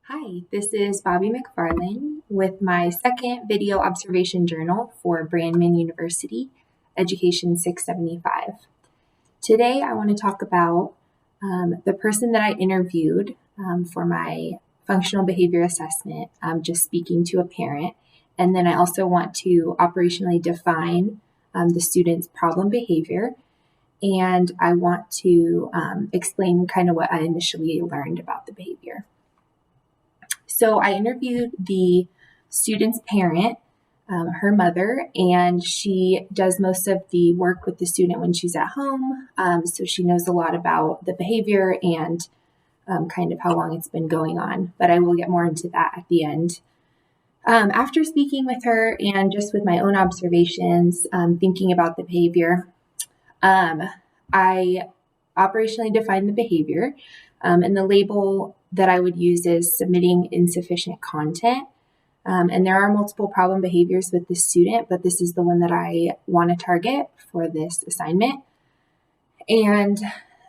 Hi, this is Bobby McFarlane with my second video observation journal for Brandman University, Education 675. Today I want to talk about the person that I interviewed for my functional behavior assessment, just speaking to a parent. And then I also want to operationally define the student's problem behavior. And I want to explain kind of what I initially learned about the behavior. So I interviewed the student's parent, her mother, and she does most of the work with the student when she's at home. So she knows a lot about the behavior and kind of how long it's been going on. But I will get more into that at the end. After speaking with her and just with my own observations, thinking about the behavior, I operationally defined the behavior, and the label that I would use is submitting insufficient content. And there are multiple problem behaviors with this student, but this is the one that I want to target for this assignment. And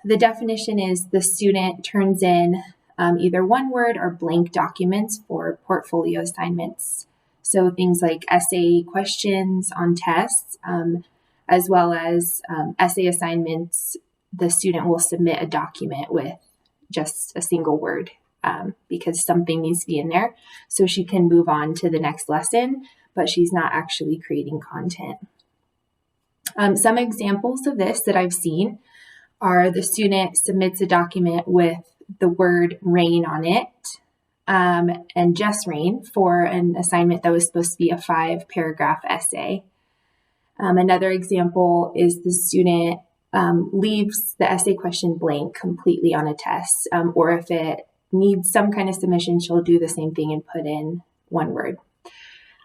the definition is the student turns in either one word or blank documents for portfolio assignments. So things like essay questions on tests, as well as essay assignments, the student will submit a document with just a single word because something needs to be in there so she can move on to the next lesson, but she's not actually creating content. Some examples of this that I've seen are the student submits a document with the word rain on it and just rain for an assignment that was supposed to be a 5-paragraph essay. Another example is the student leaves the essay question blank completely on a test, or if it needs some kind of submission, she'll do the same thing and put in one word.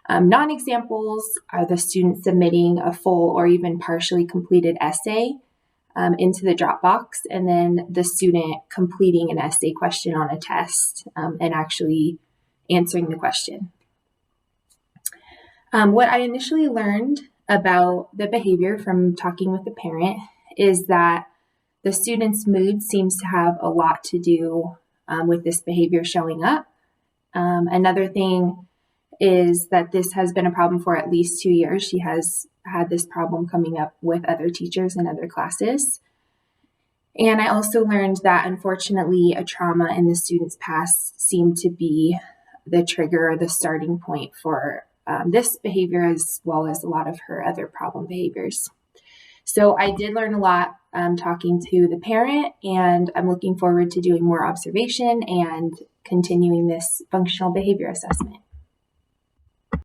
Non-examples are the student submitting a full or even partially completed essay into the Dropbox, and then the student completing an essay question on a test and actually answering the question. What I initially learned about the behavior from talking with the parent is that the student's mood seems to have a lot to do with this behavior showing up. Another thing is that this has been a problem for at least 2 years. She has had this problem coming up with other teachers in other classes. And I also learned that unfortunately a trauma in the student's past seemed to be the trigger or the starting point for this behavior, as well as a lot of her other problem behaviors. So I did learn a lot talking to the parent, and I'm looking forward to doing more observation and continuing this functional behavior assessment.